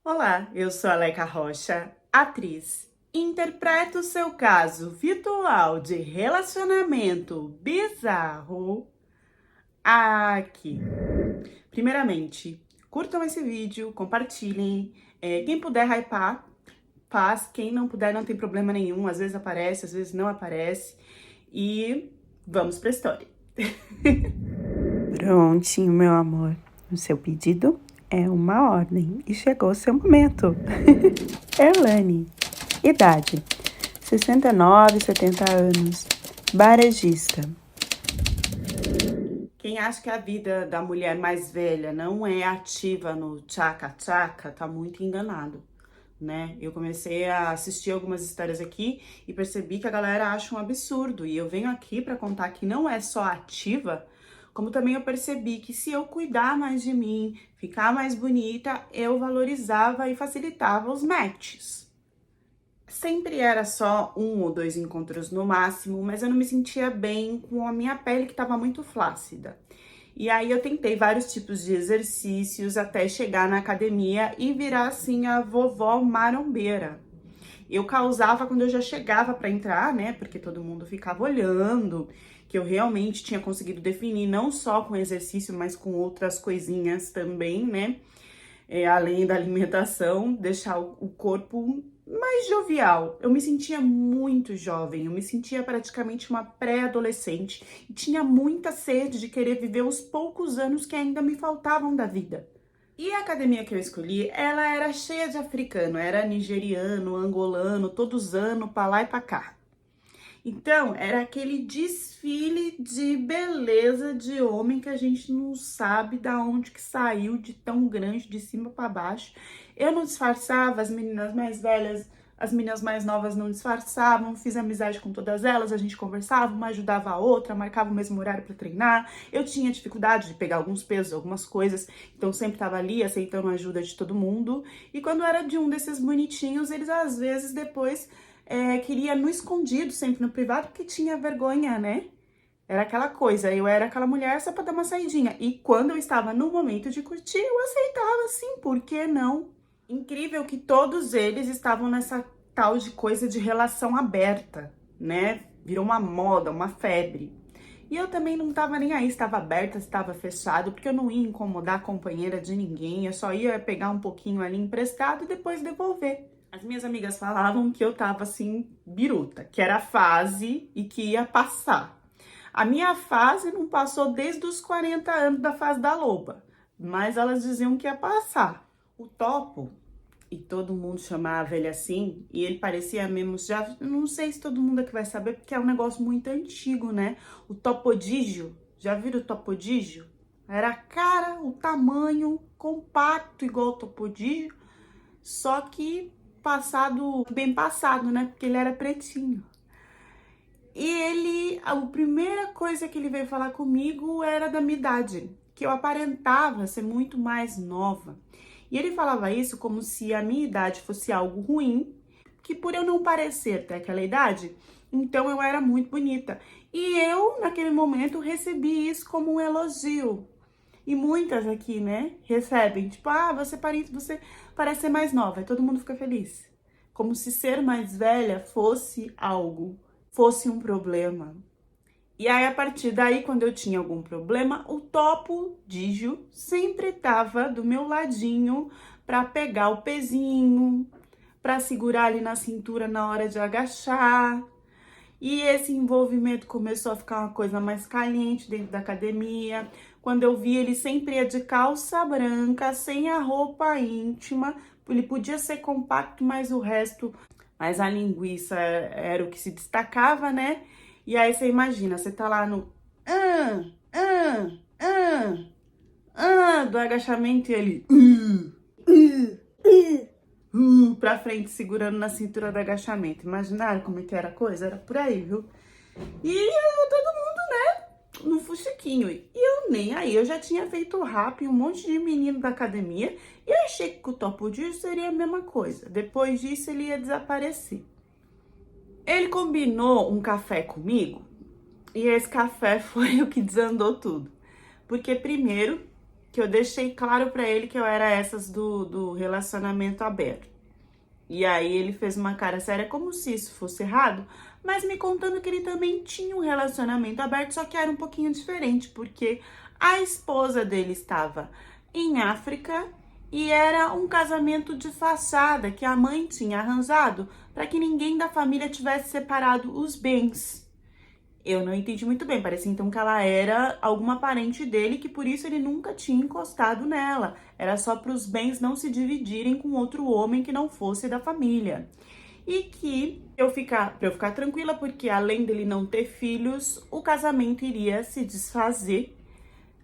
Olá, eu sou a Leca Rocha, atriz. Interpreto o seu caso virtual de relacionamento bizarro aqui. Primeiramente, curtam esse vídeo, compartilhem. Quem puder hypar, faz. Quem não puder, não tem problema nenhum. Às vezes aparece, às vezes não aparece. E vamos pra história. Prontinho, meu amor. O seu pedido é uma ordem e chegou o seu momento. Erlane, idade 69, 70 anos, varejista. Quem acha que a vida da mulher mais velha não é ativa no tchaca-tchaca, tá muito enganado, né? Eu comecei a assistir algumas histórias aqui e percebi que a galera acha um absurdo. E eu venho aqui pra contar que não é só ativa, como também eu percebi que se eu cuidar mais de mim, ficar mais bonita, eu valorizava e facilitava os matches. Sempre era só 1 ou 2 encontros no máximo, mas eu não me sentia bem com a minha pele que estava muito flácida. E aí eu tentei vários tipos de exercícios até chegar na academia e virar assim a vovó marombeira. Eu causava quando eu já chegava para entrar, né? Porque todo mundo ficava olhando, que eu realmente tinha conseguido definir não só com exercício, mas com outras coisinhas também, né? Além da alimentação, deixar o corpo mais jovial. Eu me sentia muito jovem, eu me sentia praticamente uma pré-adolescente e tinha muita sede de querer viver os poucos anos que ainda me faltavam da vida. E a academia que eu escolhi, ela era cheia de africano, era nigeriano, angolano, todos usando pra lá e pra cá. Então, era aquele desfile de beleza de homem que a gente não sabe da onde que saiu, de tão grande, de cima para baixo. Eu não disfarçava, as meninas mais velhas, as meninas mais novas não disfarçavam, fiz amizade com todas elas, a gente conversava, uma ajudava a outra, marcava o mesmo horário para treinar. Eu tinha dificuldade de pegar alguns pesos, algumas coisas, então sempre tava ali aceitando a ajuda de todo mundo. E quando era de um desses bonitinhos, eles às vezes depois queria no escondido, sempre no privado, porque tinha vergonha, né? Era aquela coisa, eu era aquela mulher só pra dar uma saidinha. E quando eu estava no momento de curtir, eu aceitava, sim, por que não? Incrível que todos eles estavam nessa tal de coisa de relação aberta, né? Virou uma moda, uma febre. E eu também não tava nem aí, estava aberta, estava fechado, porque eu não ia incomodar a companheira de ninguém, eu só ia pegar um pouquinho ali emprestado e depois devolver. As minhas amigas falavam que eu tava assim, biruta, que era a fase e que ia passar. A minha fase não passou desde os 40 anos da fase da loba, mas elas diziam que ia passar. O Topo, e todo mundo chamava ele assim, e ele parecia mesmo, já não sei se todo mundo aqui vai saber, porque é um negócio muito antigo, né? O topodígio, já viram o topodígio? Era a cara, o tamanho, compacto igual o topodígio, só que passado, bem passado, né? Porque ele era pretinho. E ele, a primeira coisa que ele veio falar comigo era da minha idade, que eu aparentava ser muito mais nova. E ele falava isso como se a minha idade fosse algo ruim, que por eu não parecer ter aquela idade, então eu era muito bonita. E eu, naquele momento, recebi isso como um elogio. E muitas aqui, né, recebem, tipo, você parece ser mais nova, e todo mundo fica feliz. Como se ser mais velha fosse algo, fosse um problema. E aí, a partir daí, quando eu tinha algum problema, o Topo Dígio sempre tava do meu ladinho para pegar o pezinho, para segurar ali na cintura na hora de agachar. E esse envolvimento começou a ficar uma coisa mais caliente dentro da academia. Quando eu vi, ele sempre ia de calça branca, sem a roupa íntima. Ele podia ser compacto, mas o resto, mas a linguiça era o que se destacava, né? E aí você imagina, você tá lá no do agachamento e ele pra frente, segurando na cintura do agachamento. Imaginaram como é que era a coisa? Era por aí, viu? E todo mundo, né, no fuxiquinho. E eu nem aí, eu já tinha feito rap em um monte de menino da academia e eu achei que o Topo disso seria a mesma coisa. Depois disso, ele ia desaparecer. Ele combinou um café comigo e esse café foi o que desandou tudo. Porque primeiro, que eu deixei claro pra ele que eu era essas do relacionamento aberto. E aí ele fez uma cara séria, como se isso fosse errado, mas me contando que ele também tinha um relacionamento aberto, só que era um pouquinho diferente, porque a esposa dele estava em África e era um casamento de fachada que a mãe tinha arranjado para que ninguém da família tivesse separado os bens. Eu não entendi muito bem, parecia então que ela era alguma parente dele, que por isso ele nunca tinha encostado nela. Era só para os bens não se dividirem com outro homem que não fosse da família. E que pra eu ficar tranquila, porque além dele não ter filhos, o casamento iria se desfazer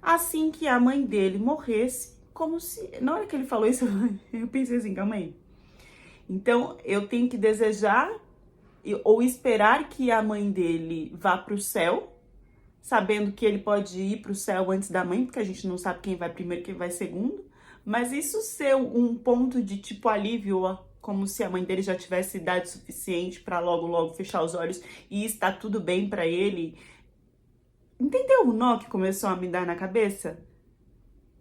assim que a mãe dele morresse, como se... Na hora que ele falou isso, eu pensei assim, calma aí. Então, eu tenho que desejar ou esperar que a mãe dele vá para o céu, sabendo que ele pode ir para o céu antes da mãe, porque a gente não sabe quem vai primeiro, quem vai segundo. Mas isso ser um ponto de tipo alívio, como se a mãe dele já tivesse idade suficiente para logo fechar os olhos e está tudo bem para ele. Entendeu o nó que começou a me dar na cabeça?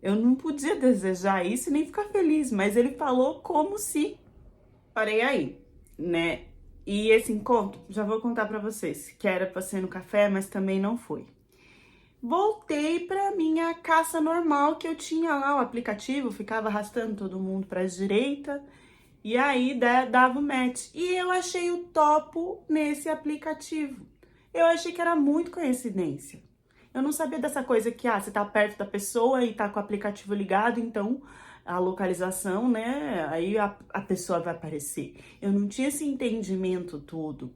Eu não podia desejar isso e nem ficar feliz, mas ele falou como se... Parei aí, né? E esse encontro, já vou contar pra vocês, que era pra ser no café, mas também não foi. Voltei pra minha caça normal, que eu tinha lá o aplicativo, ficava arrastando todo mundo pra direita, e aí dava o match. E eu achei o topo nesse aplicativo. Eu achei que era muito coincidência. Eu não sabia dessa coisa que, você tá perto da pessoa e tá com o aplicativo ligado, então a localização, né, aí a pessoa vai aparecer. Eu não tinha esse entendimento todo.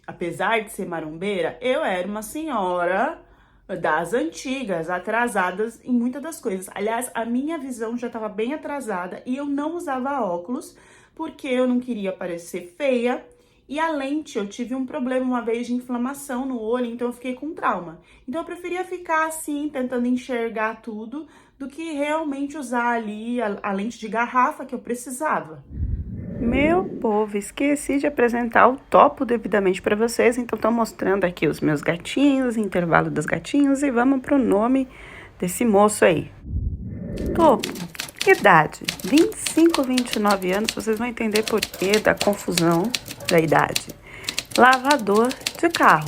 Apesar de ser marombeira, eu era uma senhora das antigas, atrasadas em muitas das coisas. Aliás, a minha visão já estava bem atrasada e eu não usava óculos porque eu não queria parecer feia. E a lente, eu tive um problema uma vez de inflamação no olho, então eu fiquei com trauma. Então eu preferia ficar assim, tentando enxergar tudo, do que realmente usar ali a lente de garrafa que eu precisava. Meu povo, esqueci de apresentar o topo devidamente para vocês, então estou mostrando aqui os meus gatinhos, intervalo dos gatinhos, e vamos pro nome desse moço aí. Topo, idade, 25, 29 anos, vocês vão entender por que da confusão da idade. Lavador de carro.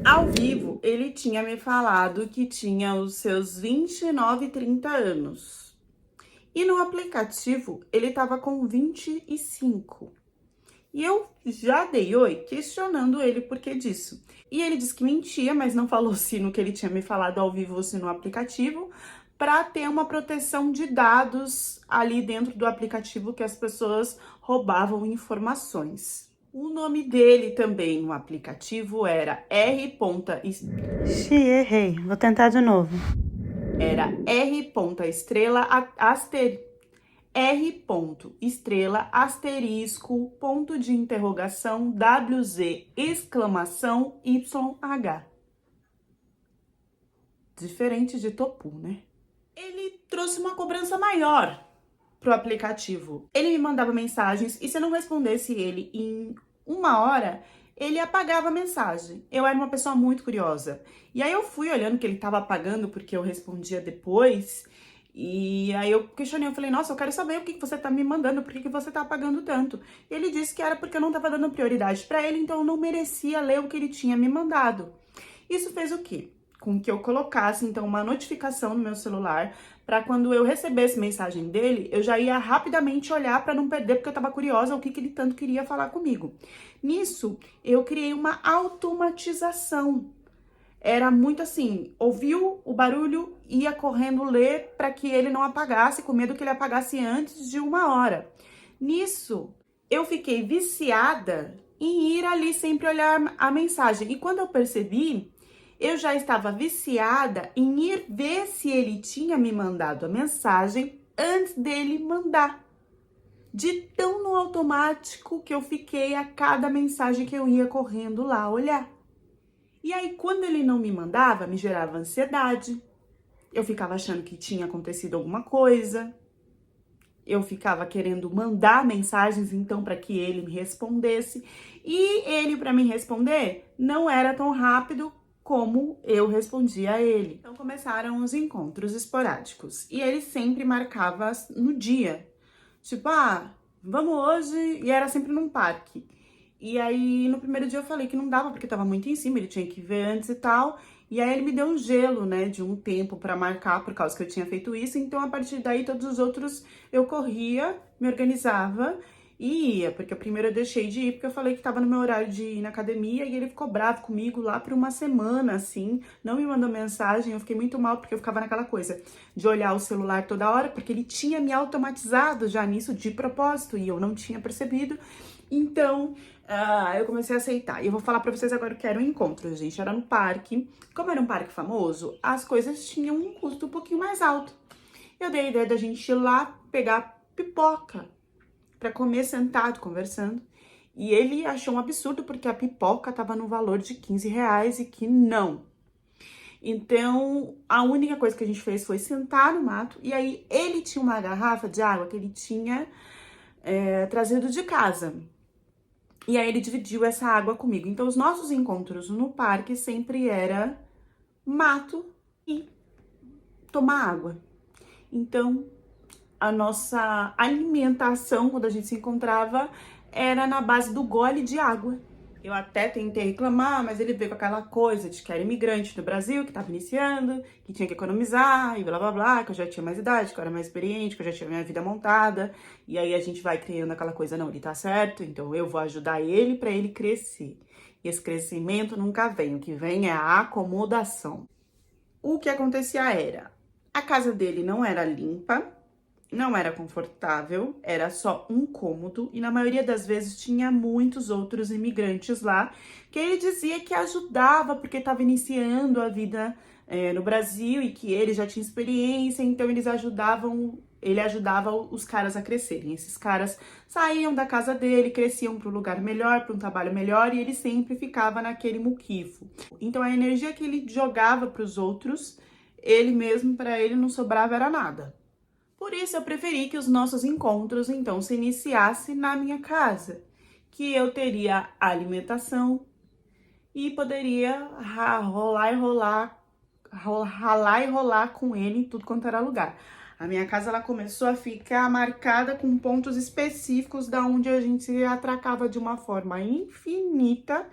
Ao vivo, ele tinha me falado que tinha os seus 29, 30 anos. E no aplicativo, ele tava com 25. E eu já dei oi questionando ele por que disso. E ele disse que mentia, mas não falou se no que ele tinha me falado ao vivo ou se no aplicativo, para ter uma proteção de dados ali dentro do aplicativo, que as pessoas roubavam informações. O nome dele também no aplicativo era R. Errei, vou tentar de novo. Era R. Estrela asterisco ponto de interrogação WZ exclamação YH. Diferente de Topu, né? Ele trouxe uma cobrança maior pro aplicativo. Ele me mandava mensagens e se eu não respondesse ele em 1 hora, ele apagava a mensagem. Eu era uma pessoa muito curiosa. E aí eu fui olhando que ele tava apagando porque eu respondia depois. E aí eu questionei, eu falei, nossa, eu quero saber o que você tá me mandando, por que você tá apagando tanto? E ele disse que era porque eu não tava dando prioridade pra ele, então eu não merecia ler o que ele tinha me mandado. Isso fez o quê? Com que eu colocasse, então, uma notificação no meu celular, para quando eu recebesse mensagem dele, eu já ia rapidamente olhar para não perder, porque eu tava curiosa o que ele tanto queria falar comigo. Nisso, eu criei uma automatização. Era muito assim, ouviu o barulho, ia correndo ler para que ele não apagasse, com medo que ele apagasse antes de 1 hora. Nisso, eu fiquei viciada em ir ali sempre olhar a mensagem. E quando eu percebi, eu já estava viciada em ir ver se ele tinha me mandado a mensagem antes dele mandar. De tão no automático que eu fiquei a cada mensagem que eu ia correndo lá olhar. E aí, quando ele não me mandava, me gerava ansiedade. Eu ficava achando que tinha acontecido alguma coisa. Eu ficava querendo mandar mensagens, então, para que ele me respondesse. E ele, para me responder, não era tão rápido como eu respondia a ele. Então começaram os encontros esporádicos e ele sempre marcava no dia. Tipo, vamos hoje, e era sempre num parque. E aí, no primeiro dia eu falei que não dava, porque tava muito em cima, ele tinha que ver antes e tal. E aí ele me deu um gelo, né, de um tempo pra marcar, por causa que eu tinha feito isso. Então, a partir daí, todos os outros eu corria, me organizava e ia. Porque o primeiro eu deixei de ir, porque eu falei que tava no meu horário de ir na academia. E ele ficou bravo comigo lá por uma semana, assim. Não me mandou mensagem, eu fiquei muito mal, porque eu ficava naquela coisa de olhar o celular toda hora. Porque ele tinha me automatizado já nisso de propósito, e eu não tinha percebido. Então, eu comecei a aceitar. E eu vou falar pra vocês agora que era um encontro, gente. Era no parque. Como era um parque famoso, as coisas tinham um custo um pouquinho mais alto. Eu dei a ideia da gente ir lá pegar pipoca pra comer sentado, conversando. E ele achou um absurdo, porque a pipoca tava no valor de R$ 15 e que não. Então, a única coisa que a gente fez foi sentar no mato. E aí, ele tinha uma garrafa de água que ele tinha trazido de casa. E aí ele dividiu essa água comigo. Então, os nossos encontros no parque sempre era mato e tomar água. Então, a nossa alimentação, quando a gente se encontrava, era na base do gole de água. Eu até tentei reclamar, mas ele veio com aquela coisa de que era imigrante no Brasil, que estava iniciando, que tinha que economizar e blá blá blá, que eu já tinha mais idade, que eu era mais experiente, que eu já tinha minha vida montada. E aí a gente vai criando aquela coisa, não, ele tá certo, então eu vou ajudar ele para ele crescer. E esse crescimento nunca vem, o que vem é a acomodação. O que acontecia era, a casa dele não era limpa, não era confortável, era só um cômodo e na maioria das vezes tinha muitos outros imigrantes lá que ele dizia que ajudava porque estava iniciando a vida no Brasil e que ele já tinha experiência, então ele ajudava os caras a crescerem. Esses caras saíam da casa dele, cresciam para um lugar melhor, para um trabalho melhor e ele sempre ficava naquele muquifo. Então a energia que ele jogava para os outros, ele mesmo, para ele não sobrava era nada. Por isso eu preferi que os nossos encontros então se iniciassem na minha casa, que eu teria alimentação e poderia ralar e rolar com ele em tudo quanto era lugar. A minha casa ela começou a ficar marcada com pontos específicos da onde a gente se atracava de uma forma infinita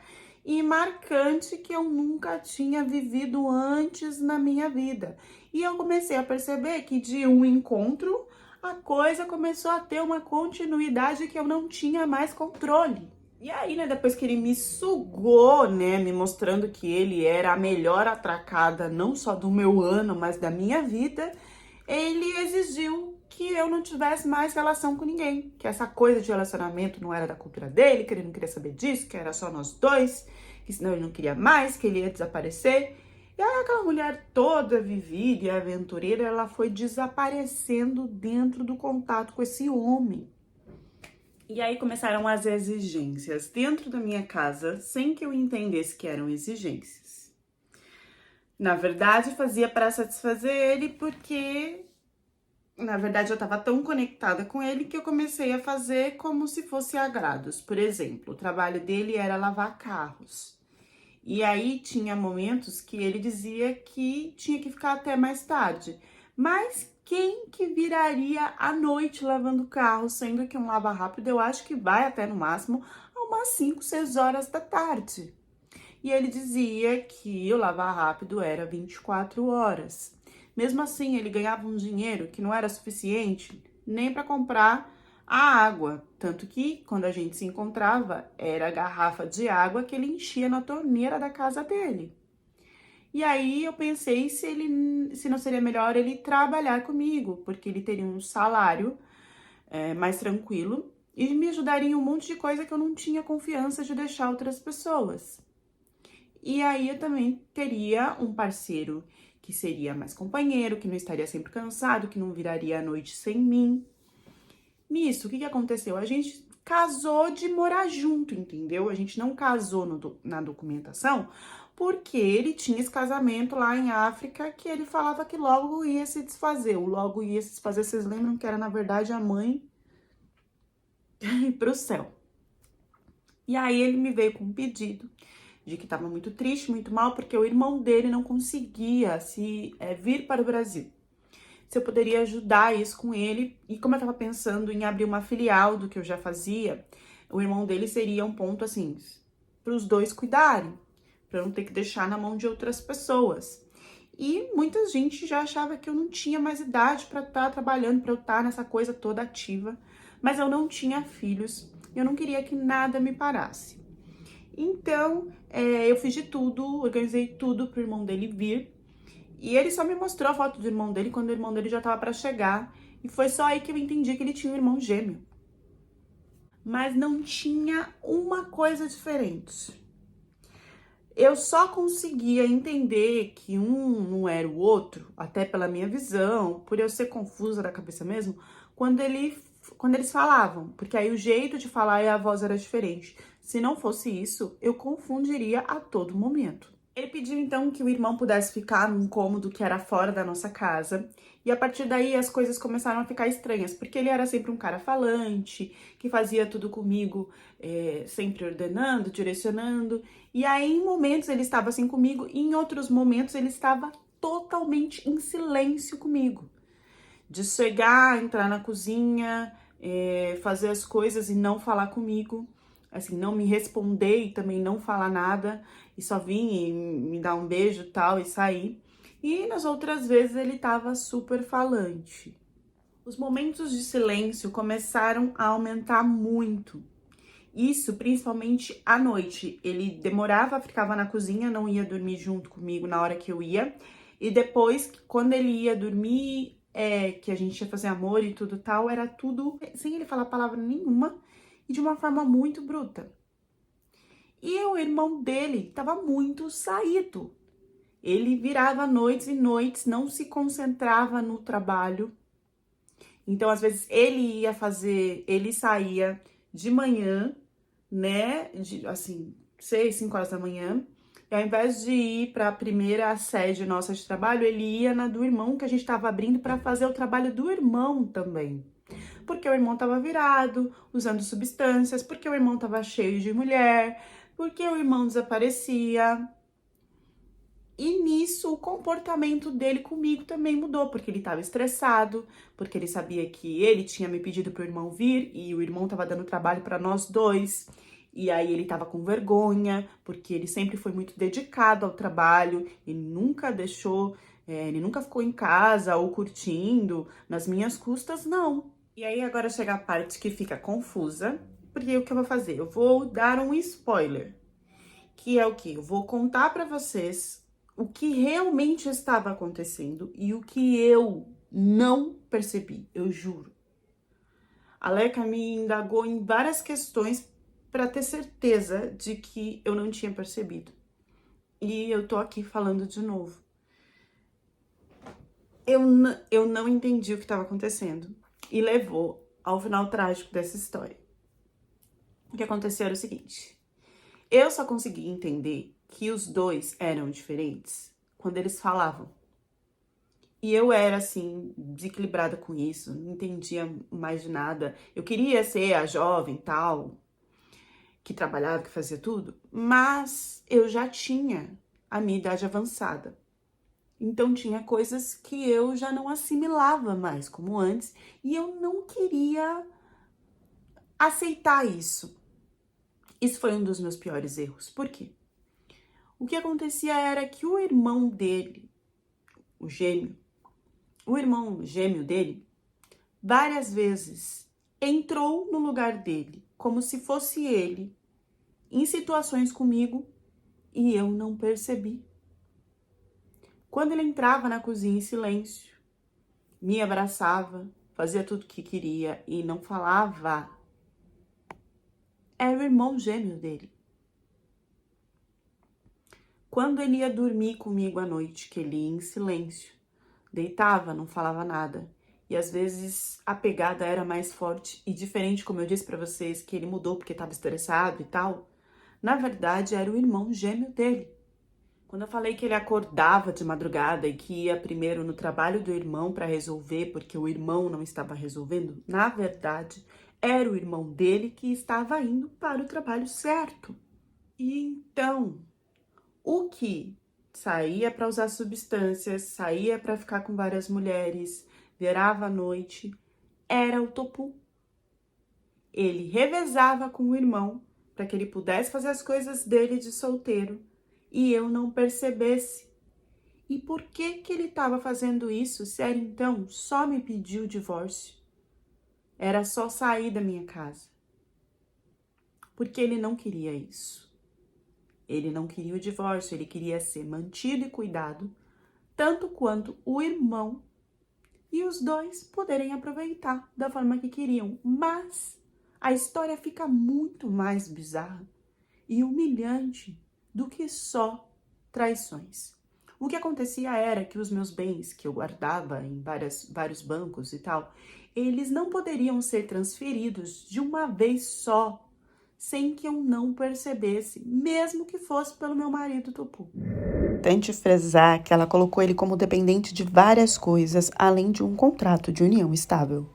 e marcante que eu nunca tinha vivido antes na minha vida. E eu comecei a perceber que de um encontro, a coisa começou a ter uma continuidade que eu não tinha mais controle. E aí, né, depois que ele me sugou, né, me mostrando que ele era a melhor atracada, não só do meu ano, mas da minha vida, ele exigiu que eu não tivesse mais relação com ninguém, que essa coisa de relacionamento não era da cultura dele, que ele não queria saber disso, que era só nós dois, que senão ele não queria mais, que ele ia desaparecer. E aí aquela mulher toda vivida e aventureira, ela foi desaparecendo dentro do contato com esse homem. E aí começaram as exigências dentro da minha casa, sem que eu entendesse que eram exigências. Na verdade, fazia para satisfazer ele, porque na verdade eu estava tão conectada com ele que eu comecei a fazer como se fosse agrados. Por exemplo, o trabalho dele era lavar carros. E aí tinha momentos que ele dizia que tinha que ficar até mais tarde. Mas quem que viraria à noite lavando carro, sendo que um lava rápido eu acho que vai até no máximo a umas 5, 6 horas da tarde. E ele dizia que o lavar rápido era 24 horas. Mesmo assim, ele ganhava um dinheiro que não era suficiente nem para comprar a água. Tanto que, quando a gente se encontrava, era a garrafa de água que ele enchia na torneira da casa dele. E aí eu pensei se não seria melhor ele trabalhar comigo, porque ele teria um salário mais tranquilo e me ajudaria em um monte de coisa que eu não tinha confiança de deixar outras pessoas. E aí eu também teria um parceiro que seria mais companheiro, que não estaria sempre cansado, que não viraria a noite sem mim. Nisso, o que aconteceu? A gente casou de morar junto, entendeu? A gente não casou na documentação, porque ele tinha esse casamento lá em África que ele falava que logo ia se desfazer. O logo ia se desfazer, vocês lembram que era, na verdade, a mãe ir pro céu. E aí ele me veio com um pedido de que estava muito triste, muito mal, porque o irmão dele não conseguia vir para o Brasil. Se eu poderia ajudar isso com ele, e como eu estava pensando em abrir uma filial do que eu já fazia, o irmão dele seria um ponto assim, para os dois cuidarem, para eu não ter que deixar na mão de outras pessoas. E muita gente já achava que eu não tinha mais idade para estar trabalhando, para eu estar nessa coisa toda ativa, mas eu não tinha filhos, eu não queria que nada me parasse. Então, eu fiz de tudo, organizei tudo pro irmão dele vir, e ele só me mostrou a foto do irmão dele quando o irmão dele já tava para chegar, e foi só aí que eu entendi que ele tinha um irmão gêmeo. Mas não tinha uma coisa diferente. Eu só conseguia entender que um não era o outro, até pela minha visão, por eu ser confusa da cabeça mesmo, quando eles falavam, porque aí o jeito de falar e a voz era diferente. Se não fosse isso, eu confundiria a todo momento. Ele pediu então que o irmão pudesse ficar num cômodo que era fora da nossa casa, e a partir daí as coisas começaram a ficar estranhas, porque ele era sempre um cara falante, que fazia tudo comigo, sempre ordenando, direcionando, e aí em momentos ele estava assim comigo, e em outros momentos ele estava totalmente em silêncio comigo. De chegar, entrar na cozinha, fazer as coisas e não falar comigo, assim, não me responder e também não falar nada, e só vir e me dar um beijo e tal e sair. E nas outras vezes ele tava super falante. Os momentos de silêncio começaram a aumentar muito. Isso principalmente à noite. Ele demorava, ficava na cozinha, não ia dormir junto comigo na hora que eu ia. E depois, quando ele ia dormir, que a gente ia fazer amor e tudo tal, era tudo sem ele falar palavra nenhuma e de uma forma muito bruta. E o irmão dele estava muito saído. Ele virava noites e noites, não se concentrava no trabalho. Então, às vezes, ele saía de manhã, né, assim, 6, 5 horas da manhã, e ao invés de ir para a primeira sede nossa de trabalho, ele ia na do irmão que a gente estava abrindo para fazer o trabalho do irmão também. Porque o irmão estava virado, usando substâncias, porque o irmão estava cheio de mulher, porque o irmão desaparecia. E nisso o comportamento dele comigo também mudou, porque ele estava estressado, porque ele sabia que ele tinha me pedido pro irmão vir e o irmão estava dando trabalho para nós dois. E aí ele estava com vergonha, porque ele sempre foi muito dedicado ao trabalho, ele nunca deixou, ele nunca ficou em casa ou curtindo nas minhas custas, não. E aí agora chega a parte que fica confusa, porque o que eu vou fazer? Eu vou dar um spoiler, que é o quê? Eu vou contar para vocês o que realmente estava acontecendo e o que eu não percebi, eu juro. A Leca me indagou em várias questões para ter certeza de que eu não tinha percebido. E eu tô aqui falando de novo. Eu não entendi o que estava acontecendo e levou ao final trágico dessa história. O que aconteceu era o seguinte: eu só consegui entender que os dois eram diferentes quando eles falavam. E eu era, assim, desequilibrada com isso, não entendia mais de nada. Eu queria ser a jovem, tal, que trabalhava, que fazia tudo, mas eu já tinha a minha idade avançada. Então tinha coisas que eu já não assimilava mais como antes, e eu não queria aceitar isso. Isso foi um dos meus piores erros. Por quê? O que acontecia era que o irmão dele, o irmão gêmeo dele, várias vezes entrou no lugar dele, como se fosse ele, em situações comigo, e eu não percebi. Quando ele entrava na cozinha em silêncio, me abraçava, fazia tudo o que queria e não falava, era o irmão gêmeo dele. Quando ele ia dormir comigo à noite, que ele ia em silêncio, deitava, não falava nada. E às vezes a pegada era mais forte e diferente, como eu disse pra vocês, que ele mudou porque estava estressado e tal. Na verdade, era o irmão gêmeo dele. Quando eu falei que ele acordava de madrugada e que ia primeiro no trabalho do irmão para resolver, porque o irmão não estava resolvendo, na verdade, era o irmão dele que estava indo para o trabalho certo. E então, O que saía para usar substâncias, saía para ficar com várias mulheres, virava à noite, era o Topu. Ele revezava com o irmão para que ele pudesse fazer as coisas dele de solteiro e eu não percebesse. E por que que ele estava fazendo isso se era então só me pedir o divórcio? Era só sair da minha casa. Porque ele não queria isso. Ele não queria o divórcio, ele queria ser mantido e cuidado, tanto quanto o irmão, e os dois poderem aproveitar da forma que queriam. Mas a história fica muito mais bizarra e humilhante do que só traições. O que acontecia era que os meus bens, que eu guardava em vários bancos e tal, eles não poderiam ser transferidos de uma vez só, sem que eu não percebesse, mesmo que fosse pelo meu marido Topu. Tente frisar que ela colocou ele como dependente de várias coisas, além de um contrato de união estável.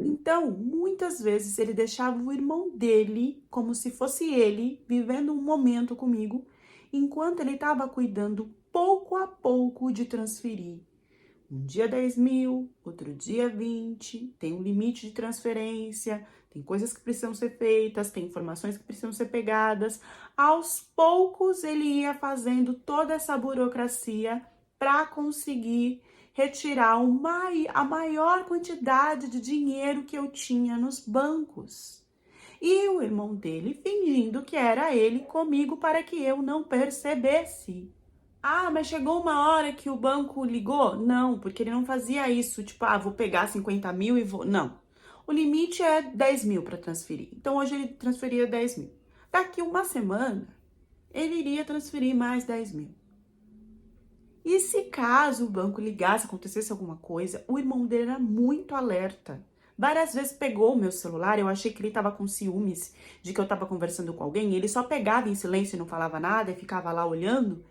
Então, muitas vezes ele deixava o irmão dele como se fosse ele, vivendo um momento comigo, enquanto ele estava cuidando pouco a pouco de transferir. Um dia 10 mil, outro dia 20, tem um limite de transferência, tem coisas que precisam ser feitas, tem informações que precisam ser pegadas. Aos poucos ele ia fazendo toda essa burocracia para conseguir retirar a maior quantidade de dinheiro que eu tinha nos bancos. E o irmão dele fingindo que era ele comigo para que eu não percebesse. Ah, mas chegou uma hora que o banco ligou? Não, porque ele não fazia isso, tipo, vou pegar 50 mil e vou... Não, o limite é 10 mil para transferir. Então, hoje ele transferia 10 mil. Daqui uma semana, ele iria transferir mais 10 mil. E se caso o banco ligasse, acontecesse alguma coisa, o irmão dele era muito alerta. Várias vezes pegou o meu celular, eu achei que ele estava com ciúmes de que eu estava conversando com alguém, ele só pegava em silêncio e não falava nada, e ficava lá olhando.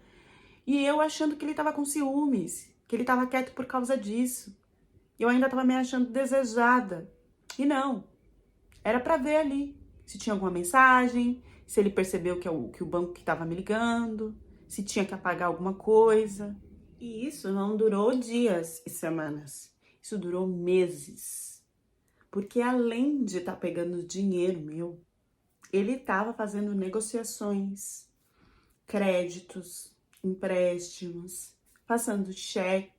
E eu achando que ele estava com ciúmes, que ele estava quieto por causa disso. Eu ainda estava me achando desejada. E não, era para ver ali se tinha alguma mensagem, se ele percebeu que o banco que estava me ligando, se tinha que apagar alguma coisa. E isso não durou dias e semanas, isso durou meses. Porque além de estar pegando dinheiro meu, ele estava fazendo negociações, créditos, empréstimos, passando cheque.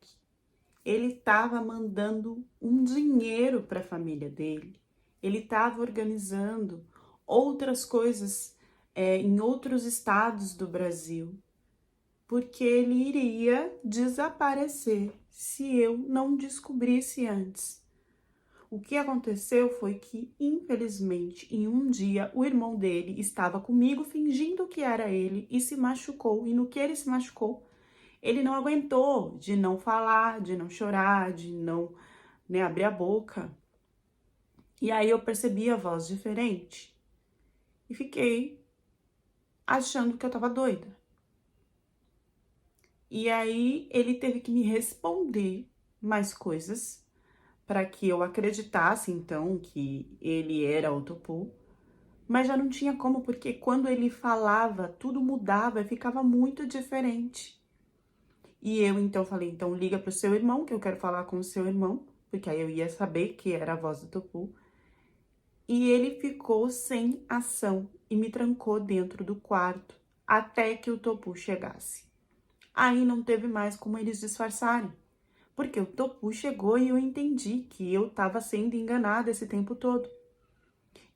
Ele estava mandando um dinheiro para a família dele. Ele estava organizando outras coisas em outros estados do Brasil, porque ele iria desaparecer se eu não descobrisse antes. O que aconteceu foi que, infelizmente, em um dia, o irmão dele estava comigo fingindo que era ele e se machucou. E no que ele se machucou, ele não aguentou de não falar, de não chorar, de não abrir a boca. E aí eu percebi a voz diferente e fiquei achando que eu tava doida. E aí ele teve que me responder mais coisas para que eu acreditasse, então, que ele era o Topu. Mas já não tinha como, porque quando ele falava, tudo mudava e ficava muito diferente. E eu, então, falei, então liga pro seu irmão, que eu quero falar com o seu irmão, porque aí eu ia saber que era a voz do Topu. E ele ficou sem ação e me trancou dentro do quarto até que o Topu chegasse. Aí não teve mais como eles disfarçarem. Porque o Topu chegou e eu entendi que eu estava sendo enganada esse tempo todo.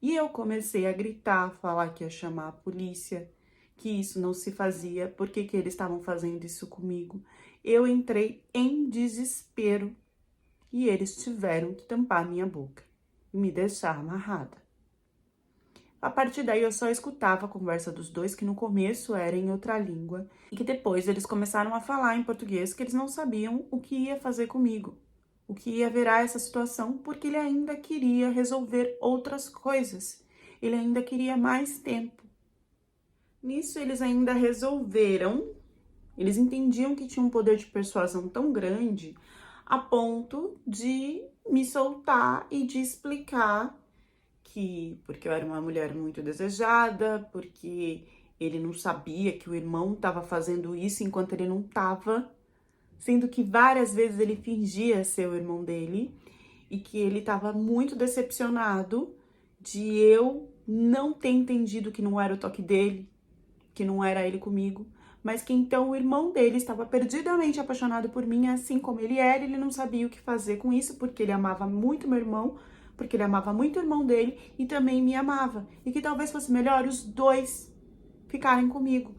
E eu comecei a gritar, falar que ia chamar a polícia, que isso não se fazia, porque que eles estavam fazendo isso comigo. Eu entrei em desespero e eles tiveram que tampar minha boca e me deixar amarrada. A partir daí eu só escutava a conversa dos dois, que no começo era em outra língua, e que depois eles começaram a falar em português, que eles não sabiam o que ia fazer comigo, o que ia virar essa situação, porque ele ainda queria resolver outras coisas, ele ainda queria mais tempo. Nisso eles ainda resolveram, eles entendiam que tinha um poder de persuasão tão grande, a ponto de me soltar e de explicar que porque eu era uma mulher muito desejada, porque ele não sabia que o irmão estava fazendo isso enquanto ele não estava, sendo que várias vezes ele fingia ser o irmão dele e que ele estava muito decepcionado de eu não ter entendido que não era o toque dele, que não era ele comigo, mas que então o irmão dele estava perdidamente apaixonado por mim, assim como ele era, ele não sabia o que fazer com isso, porque ele amava muito meu irmão, porque ele amava muito o irmão dele e também me amava, e que talvez fosse melhor os dois ficarem comigo,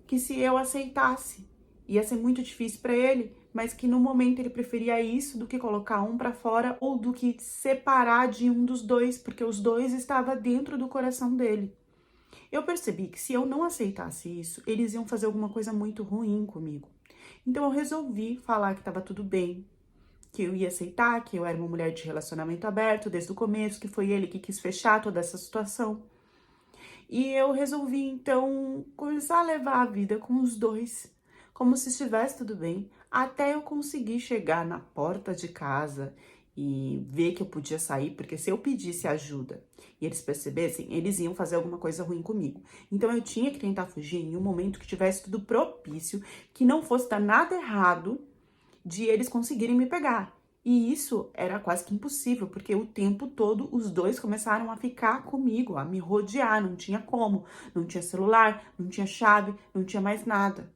que se eu aceitasse, ia ser muito difícil para ele, mas que no momento ele preferia isso do que colocar um para fora ou do que separar de um dos dois, porque os dois estavam dentro do coração dele. Eu percebi que se eu não aceitasse isso, eles iam fazer alguma coisa muito ruim comigo. Então eu resolvi falar que estava tudo bem, que eu ia aceitar, que eu era uma mulher de relacionamento aberto desde o começo, que foi ele que quis fechar toda essa situação. E eu resolvi então começar a levar a vida com os dois, como se estivesse tudo bem, até eu conseguir chegar na porta de casa e ver que eu podia sair, porque se eu pedisse ajuda e eles percebessem, eles iam fazer alguma coisa ruim comigo. Então eu tinha que tentar fugir em um momento que tivesse tudo propício, que não fosse dar nada errado de eles conseguirem me pegar. E isso era quase que impossível, porque o tempo todo os dois começaram a ficar comigo, a me rodear, não tinha como, não tinha celular, não tinha chave, não tinha mais nada.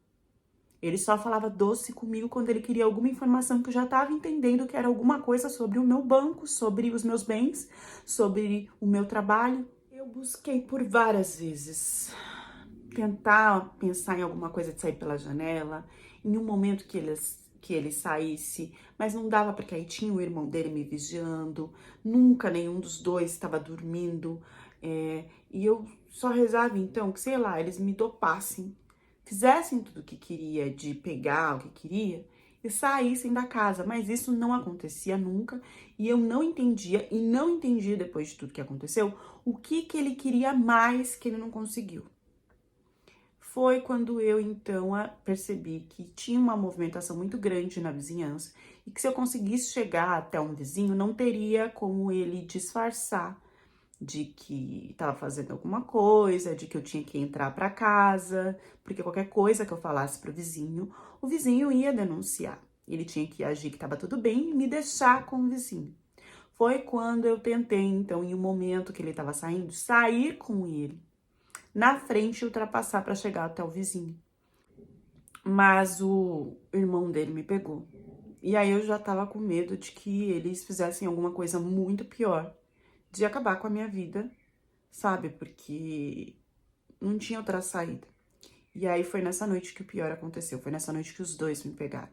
Ele só falava doce comigo quando ele queria alguma informação que eu já estava entendendo que era alguma coisa sobre o meu banco, sobre os meus bens, sobre o meu trabalho. Eu busquei por várias vezes tentar pensar em alguma coisa de sair pela janela, em um momento que ele saísse, mas não dava porque aí tinha o irmão dele me vigiando, nunca nenhum dos dois estava dormindo, e eu só rezava então que, sei lá, eles me dopassem, fizessem tudo o que queria, de pegar o que queria, e saíssem da casa, mas isso não acontecia nunca, e eu não entendia, e não entendi depois de tudo que aconteceu, o que ele queria mais que ele não conseguiu. Foi quando eu, então, percebi que tinha uma movimentação muito grande na vizinhança e que se eu conseguisse chegar até um vizinho, não teria como ele disfarçar de que estava fazendo alguma coisa, de que eu tinha que entrar para casa, porque qualquer coisa que eu falasse para o vizinho ia denunciar. Ele tinha que agir que estava tudo bem e me deixar com o vizinho. Foi quando eu tentei, então, em um momento que ele estava saindo, sair com ele na frente e ultrapassar para chegar até o vizinho. Mas o irmão dele me pegou. E aí eu já tava com medo de que eles fizessem alguma coisa muito pior, de acabar com a minha vida, sabe? Porque não tinha outra saída. E aí foi nessa noite que o pior aconteceu, foi nessa noite que os dois me pegaram.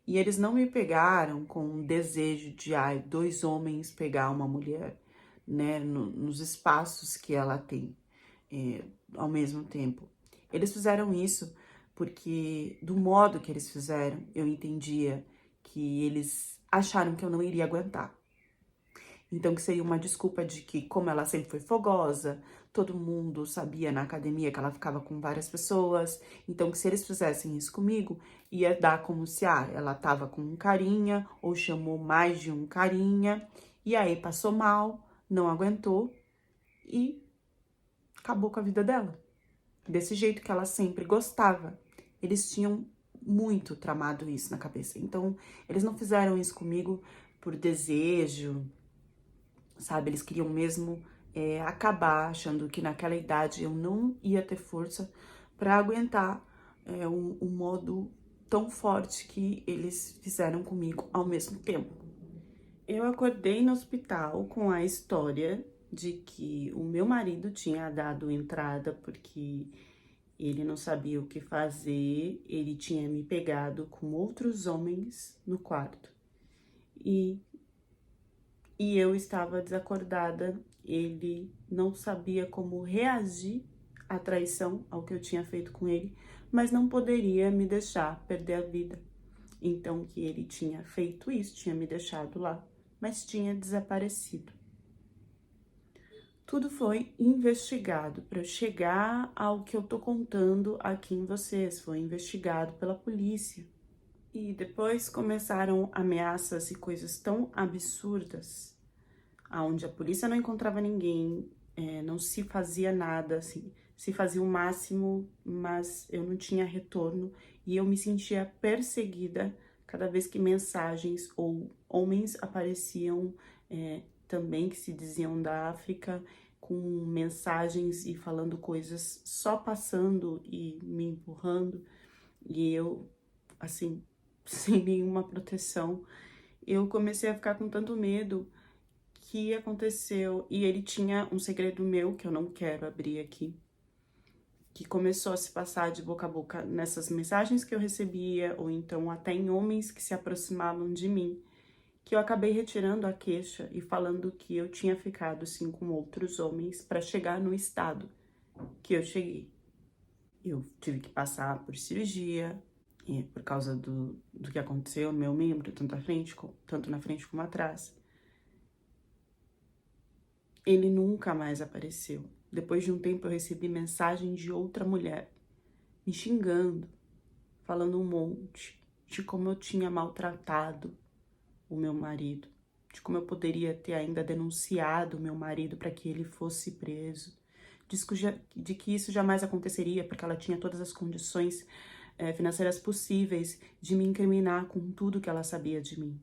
E eles não me pegaram com um desejo de, dois homens pegar uma mulher, né, nos espaços que ela tem. Ao mesmo tempo. Eles fizeram isso porque, do modo que eles fizeram, eu entendia que eles acharam que eu não iria aguentar. Então, que seria uma desculpa de que, como ela sempre foi fogosa, todo mundo sabia na academia que ela ficava com várias pessoas, então que se eles fizessem isso comigo, ia dar como se, ela tava com um carinha, ou chamou mais de um carinha, e aí passou mal, não aguentou, e acabou com a vida dela. Desse jeito que ela sempre gostava. Eles tinham muito tramado isso na cabeça. Então, eles não fizeram isso comigo por desejo, sabe? Eles queriam mesmo acabar, achando que naquela idade eu não ia ter força para aguentar um modo tão forte que eles fizeram comigo ao mesmo tempo. Eu acordei no hospital com a história de que o meu marido tinha dado entrada porque ele não sabia o que fazer, ele tinha me pegado com outros homens no quarto. E eu estava desacordada, ele não sabia como reagir à traição, ao que eu tinha feito com ele, mas não poderia me deixar perder a vida. Então que ele tinha feito isso, tinha me deixado lá, mas tinha desaparecido. Tudo foi investigado para eu chegar ao que eu tô contando aqui em vocês. Foi investigado pela polícia. E depois começaram ameaças e coisas tão absurdas, aonde a polícia não encontrava ninguém, não se fazia nada, assim. se fazia o máximo, mas eu não tinha retorno e eu me sentia perseguida cada vez que mensagens ou homens apareciam também que se diziam da África, com mensagens e falando coisas, só passando e me empurrando, e eu, assim, sem nenhuma proteção, eu comecei a ficar com tanto medo que aconteceu, e ele tinha um segredo meu, que eu não quero abrir aqui, que começou a se passar de boca a boca nessas mensagens que eu recebia, ou então até em homens que se aproximavam de mim, que eu acabei retirando a queixa e falando que eu tinha ficado sim com outros homens para chegar no estado que eu cheguei. Eu tive que passar por cirurgia, por causa do que aconteceu no meu membro, tanto na frente como atrás. Ele nunca mais apareceu. Depois de um tempo eu recebi mensagem de outra mulher, me xingando, falando um monte de como eu tinha maltratado o meu marido, de como eu poderia ter ainda denunciado o meu marido para que ele fosse preso, de que isso jamais aconteceria, porque ela tinha todas as condições financeiras possíveis de me incriminar com tudo que ela sabia de mim.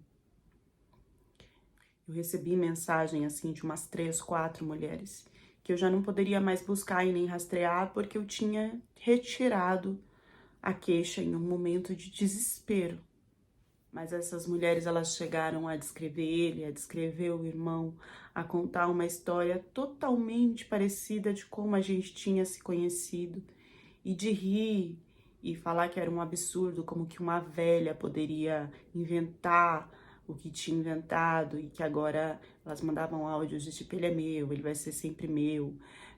Eu recebi mensagem assim de umas 3, 4 mulheres, que eu já não poderia mais buscar e nem rastrear, porque eu tinha retirado a queixa em um momento de desespero. Mas essas mulheres, elas chegaram a descrever ele, a descrever o irmão, a contar uma história totalmente parecida de como a gente tinha se conhecido, e de rir e falar que era um absurdo, como que uma velha poderia inventar o que tinha inventado, e que agora elas mandavam áudios de tipo, ele é meu, ele vai ser sempre meu,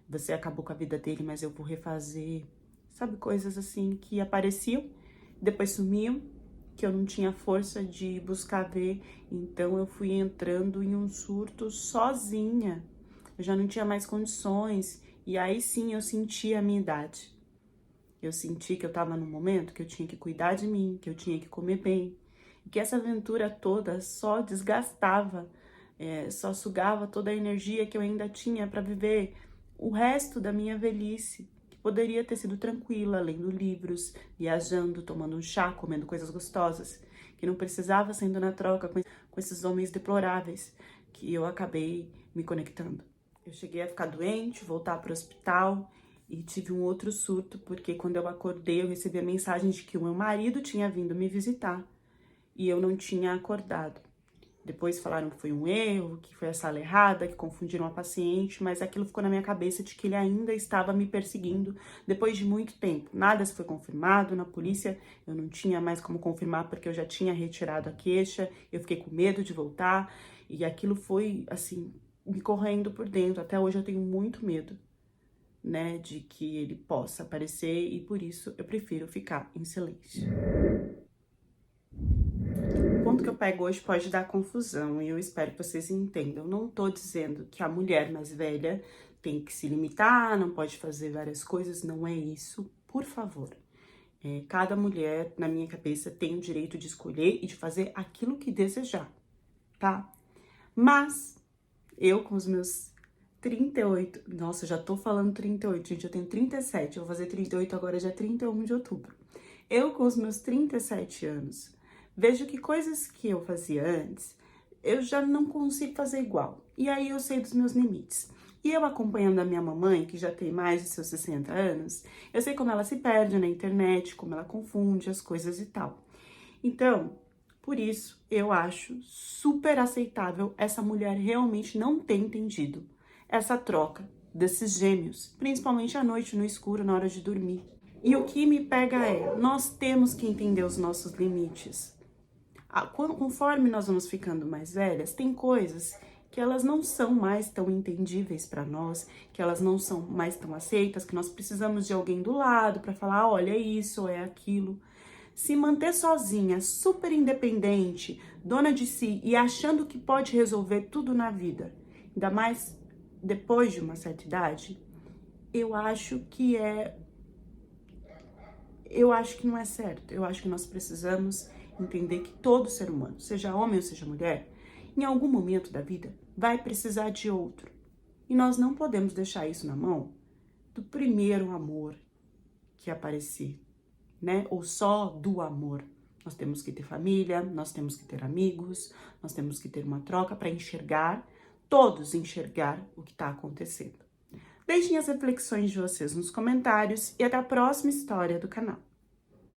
você acabou com a vida dele, mas eu vou refazer. Sabe, coisas assim que apareciam, depois sumiam, que eu não tinha força de buscar ver, então eu fui entrando em um surto sozinha. Eu já não tinha mais condições, e aí sim eu senti a minha idade. Eu senti que eu estava num momento que eu tinha que cuidar de mim, que eu tinha que comer bem, e que essa aventura toda só desgastava, só sugava toda a energia que eu ainda tinha para viver o resto da minha velhice. Poderia ter sido tranquila, lendo livros, viajando, tomando um chá, comendo coisas gostosas, que não precisava sendo na troca com esses homens deploráveis, que eu acabei me conectando. Eu cheguei a ficar doente, voltar para o hospital e tive um outro surto, porque quando eu acordei eu recebi a mensagem de que o meu marido tinha vindo me visitar e eu não tinha acordado. Depois falaram que foi um erro, que foi a sala errada, que confundiram a paciente, mas aquilo ficou na minha cabeça de que ele ainda estava me perseguindo depois de muito tempo. Nada se foi confirmado na polícia, eu não tinha mais como confirmar porque eu já tinha retirado a queixa, eu fiquei com medo de voltar e aquilo foi, assim, me correndo por dentro. Até hoje eu tenho muito medo, né, de que ele possa aparecer e por isso eu prefiro ficar em silêncio. O ponto que eu pego hoje pode dar confusão e eu espero que vocês entendam. Eu não tô dizendo que a mulher mais velha tem que se limitar, não pode fazer várias coisas, não é isso, por favor. Cada mulher, na minha cabeça, tem o direito de escolher e de fazer aquilo que desejar, tá? Mas eu com os meus 38, nossa, já tô falando 38, gente, eu tenho 37, eu vou fazer 38 agora, dia 31 de outubro. Eu com os meus 37 anos, vejo que coisas que eu fazia antes, eu já não consigo fazer igual. E aí eu sei dos meus limites. E eu acompanhando a minha mamãe, que já tem mais de seus 60 anos, eu sei como ela se perde na internet, como ela confunde as coisas e tal. Então, por isso, eu acho super aceitável essa mulher realmente não ter entendido essa troca desses gêmeos, principalmente à noite, no escuro, na hora de dormir. E o que me pega nós temos que entender os nossos limites. Conforme nós vamos ficando mais velhas, tem coisas que elas não são mais tão entendíveis para nós, que elas não são mais tão aceitas, que nós precisamos de alguém do lado para falar, olha, é isso ou é aquilo. Se manter sozinha, super independente, dona de si e achando que pode resolver tudo na vida, ainda mais depois de uma certa idade, eu acho que não é certo. Eu acho que nós precisamos entender que todo ser humano, seja homem ou seja mulher, em algum momento da vida vai precisar de outro. E nós não podemos deixar isso na mão do primeiro amor que aparecer, né? Ou só do amor. Nós temos que ter família, nós temos que ter amigos, nós temos que ter uma troca para enxergar, todos enxergar o que está acontecendo. Deixem as reflexões de vocês nos comentários e até a próxima história do canal.